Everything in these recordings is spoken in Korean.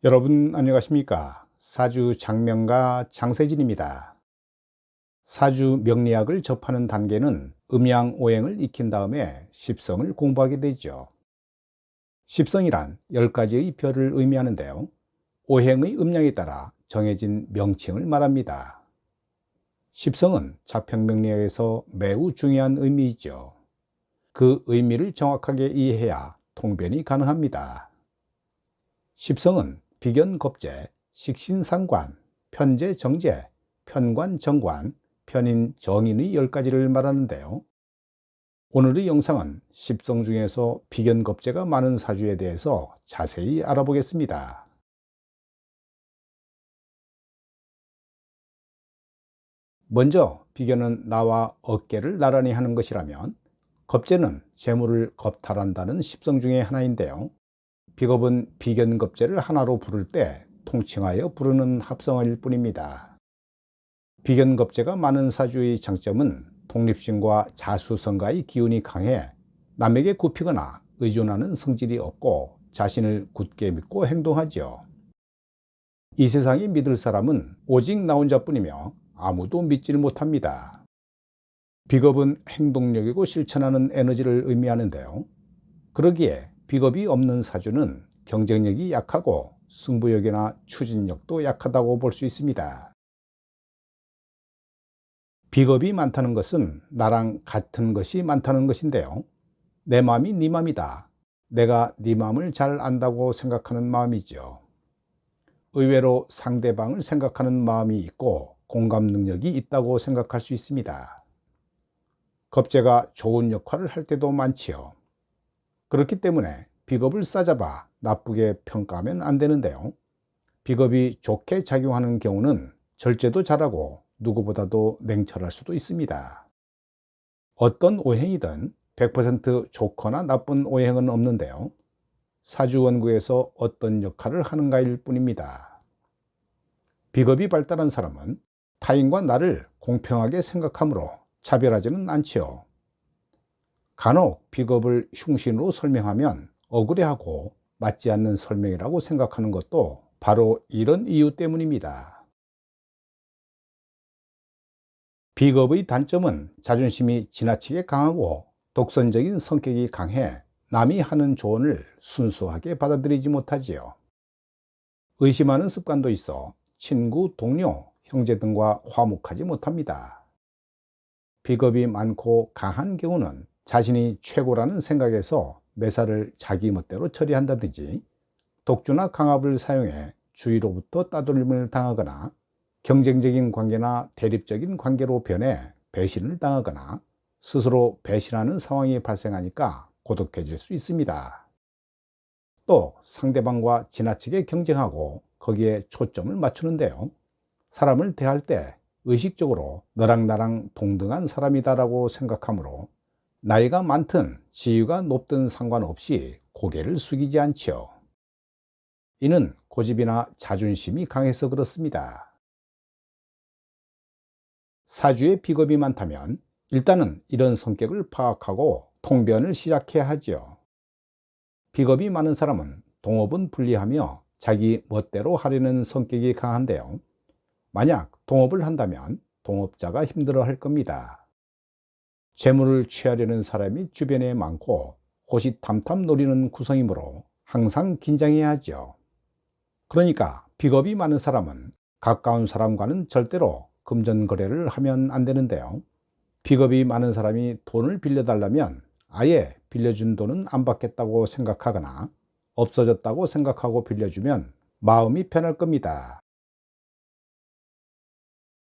여러분 안녕하십니까? 사주 장명가 장세진입니다. 사주 명리학을 접하는 단계는 음양오행을 익힌 다음에 십성을 공부하게 되죠. 십성이란 10가지의 별을 의미하는데요. 오행의 음양에 따라 정해진 명칭을 말합니다. 십성은 자평명리학에서 매우 중요한 의미이죠. 그 의미를 정확하게 이해해야 통변이 가능합니다. 십성은 비견겁재, 식신상관, 편재정재, 편관정관, 편인정인의 10가지를 말하는데요. 오늘의 영상은 십성 중에서 비견겁재가 많은 사주에 대해서 자세히 알아보겠습니다. 먼저 비견은 나와 어깨를 나란히 하는 것이라면 겁재는 재물을 겁탈한다는 십성 중에 하나인데요. 비겁은 비견겁재를 하나로 부를 때 통칭하여 부르는 합성어일 뿐입니다. 비견겁재가 많은 사주의 장점은 독립심과 자수성가의 기운이 강해 남에게 굽히거나 의존하는 성질이 없고 자신을 굳게 믿고 행동하죠. 이 세상에 믿을 사람은 오직 나 혼자뿐이며 아무도 믿질 못합니다. 비겁은 행동력이고 실천하는 에너지를 의미하는데요. 그러기에 비겁이 없는 사주는 경쟁력이 약하고 승부욕이나 추진력도 약하다고 볼 수 있습니다. 비겁이 많다는 것은 나랑 같은 것이 많다는 것인데요. 내 마음이 네 마음이다. 내가 네 마음을 잘 안다고 생각하는 마음이죠. 의외로 상대방을 생각하는 마음이 있고 공감 능력이 있다고 생각할 수 있습니다. 겁재가 좋은 역할을 할 때도 많지요. 그렇기 때문에 비겁을 싸잡아 나쁘게 평가하면 안 되는데요. 비겁이 좋게 작용하는 경우는 절제도 잘하고 누구보다도 냉철할 수도 있습니다. 어떤 오행이든 100% 좋거나 나쁜 오행은 없는데요. 사주원구에서 어떤 역할을 하는가일 뿐입니다. 비겁이 발달한 사람은 타인과 나를 공평하게 생각하므로 차별하지는 않지요. 간혹 비겁을 흉신으로 설명하면 억울해하고 맞지 않는 설명이라고 생각하는 것도 바로 이런 이유 때문입니다. 비겁의 단점은 자존심이 지나치게 강하고 독선적인 성격이 강해 남이 하는 조언을 순수하게 받아들이지 못하지요. 의심하는 습관도 있어 친구, 동료, 형제 등과 화목하지 못합니다. 비겁이 많고 강한 경우는 자신이 최고라는 생각에서 매사를 자기 멋대로 처리한다든지 독주나 강압을 사용해 주위로부터 따돌림을 당하거나 경쟁적인 관계나 대립적인 관계로 변해 배신을 당하거나 스스로 배신하는 상황이 발생하니까 고독해질 수 있습니다. 또 상대방과 지나치게 경쟁하고 거기에 초점을 맞추는데요. 사람을 대할 때 의식적으로 너랑 나랑 동등한 사람이다라고 생각하므로 나이가 많든 지위가 높든 상관없이 고개를 숙이지 않지요. 이는 고집이나 자존심이 강해서 그렇습니다. 사주에 비겁이 많다면 일단은 이런 성격을 파악하고 통변을 시작해야 하지요. 비겁이 많은 사람은 동업은 불리하며 자기 멋대로 하려는 성격이 강한데요. 만약 동업을 한다면 동업자가 힘들어할 겁니다. 재물을 취하려는 사람이 주변에 많고 호시탐탐 노리는 구성이므로 항상 긴장해야 하죠. 그러니까 비겁이 많은 사람은 가까운 사람과는 절대로 금전거래를 하면 안 되는데요. 비겁이 많은 사람이 돈을 빌려달라면 아예 빌려준 돈은 안 받겠다고 생각하거나 없어졌다고 생각하고 빌려주면 마음이 편할 겁니다.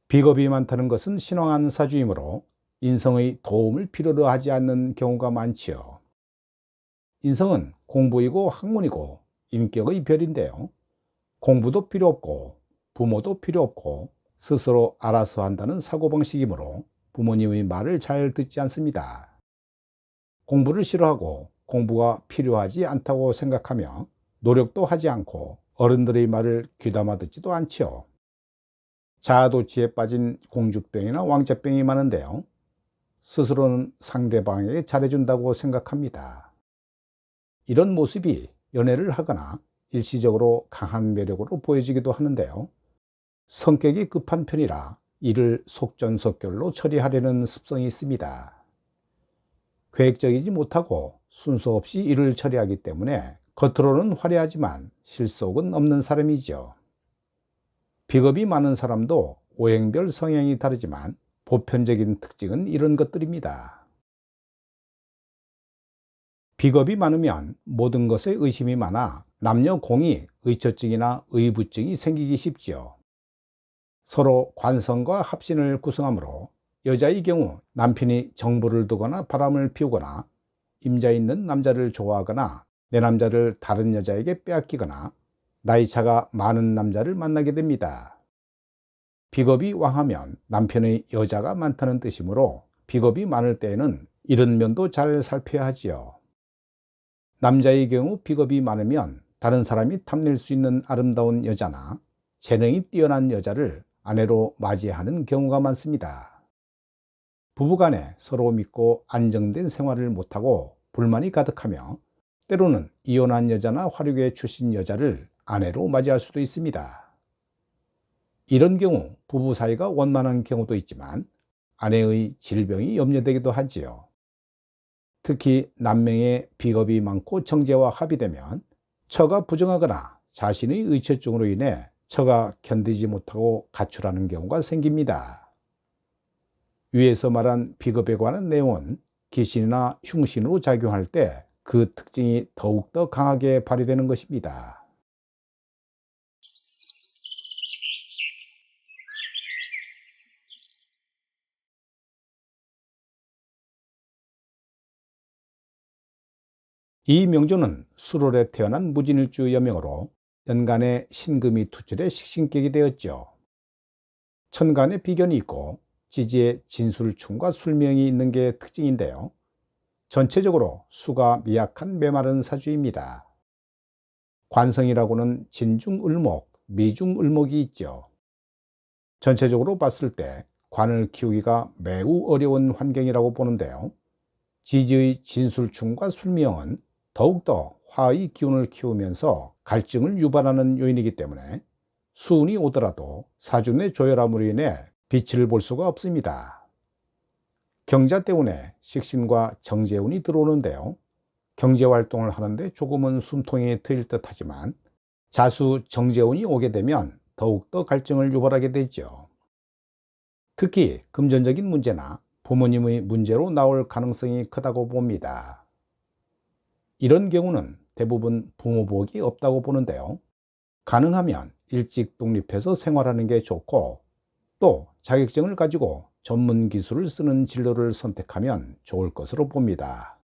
비겁이 많다는 것은 신왕한 사주이므로 인성의 도움을 필요로 하지 않는 경우가 많지요. 인성은 공부이고 학문이고 인격의 별인데요. 공부도 필요 없고 부모도 필요 없고 스스로 알아서 한다는 사고방식이므로 부모님의 말을 잘 듣지 않습니다. 공부를 싫어하고 공부가 필요하지 않다고 생각하며 노력도 하지 않고 어른들의 말을 귀담아 듣지도 않지요. 자아도취에 빠진 공주병이나 왕자병이 많은데요. 스스로는 상대방에게 잘해준다고 생각합니다. 이런 모습이 연애를 하거나 일시적으로 강한 매력으로 보여지기도 하는데요. 성격이 급한 편이라 일을 속전속결로 처리하려는 습성이 있습니다. 계획적이지 못하고 순서 없이 일을 처리하기 때문에 겉으로는 화려하지만 실속은 없는 사람이죠. 비겁이 많은 사람도 오행별 성향이 다르지만 보편적인 특징은 이런 것들입니다. 비겁이 많으면 모든 것에 의심이 많아 남녀 공히 의처증이나 의부증이 생기기 쉽지요. 서로 관성과 합신을 구성하므로 여자의 경우 남편이 정부를 두거나 바람을 피우거나 임자 있는 남자를 좋아하거나 내 남자를 다른 여자에게 빼앗기거나 나이차가 많은 남자를 만나게 됩니다. 비겁이 왕하면 남편의 여자가 많다는 뜻이므로 비겁이 많을 때에는 이런 면도 잘 살펴야 하지요. 남자의 경우 비겁이 많으면 다른 사람이 탐낼 수 있는 아름다운 여자나 재능이 뛰어난 여자를 아내로 맞이하는 경우가 많습니다. 부부간에 서로 믿고 안정된 생활을 못하고 불만이 가득하며 때로는 이혼한 여자나 화류계 출신 여자를 아내로 맞이할 수도 있습니다. 이런 경우 부부 사이가 원만한 경우도 있지만 아내의 질병이 염려되기도 하지요. 특히 남명의 비겁이 많고 정제와 합의되면 처가 부정하거나 자신의 의처증으로 인해 처가 견디지 못하고 가출하는 경우가 생깁니다. 위에서 말한 비겁에 관한 내용은 기신이나 흉신으로 작용할 때 그 특징이 더욱더 강하게 발휘되는 것입니다. 이 명조는 수월에 태어난 무진일주 여명으로 연간에 신금이 투철해 식신격이 되었죠. 천간에 비견이 있고 지지에 진술충과 술명이 있는 게 특징인데요. 전체적으로 수가 미약한 메마른 사주입니다. 관성이라고는 진중을목, 미중을목이 있죠. 전체적으로 봤을 때 관을 키우기가 매우 어려운 환경이라고 보는데요. 지지의 진술충과 술명은 더욱더 화의 기운을 키우면서 갈증을 유발하는 요인이기 때문에 수운이 오더라도 사주 내 조열함으로 인해 빛을 볼 수가 없습니다. 경자 때문에 식신과 정제운이 들어오는데요. 경제활동을 하는데 조금은 숨통이 트일 듯 하지만 자수 정제운이 오게 되면 더욱더 갈증을 유발하게 되죠. 특히 금전적인 문제나 부모님의 문제로 나올 가능성이 크다고 봅니다. 이런 경우는 대부분 부모 복이 없다고 보는데요. 가능하면 일찍 독립해서 생활하는 게 좋고 또 자격증을 가지고 전문 기술을 쓰는 진로를 선택하면 좋을 것으로 봅니다.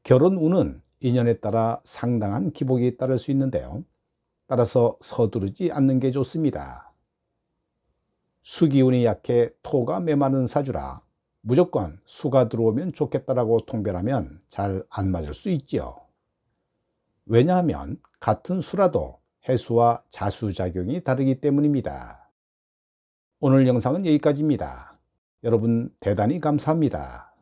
결혼 운은 인연에 따라 상당한 기복이 따를 수 있는데요. 따라서 서두르지 않는 게 좋습니다. 수기운이 약해 토가 메마른 사주라 무조건 수가 들어오면 좋겠다라고 통변하면 잘 안 맞을 수 있지요. 왜냐하면 같은 수라도 해수와 자수작용이 다르기 때문입니다. 오늘 영상은 여기까지입니다. 여러분 대단히 감사합니다.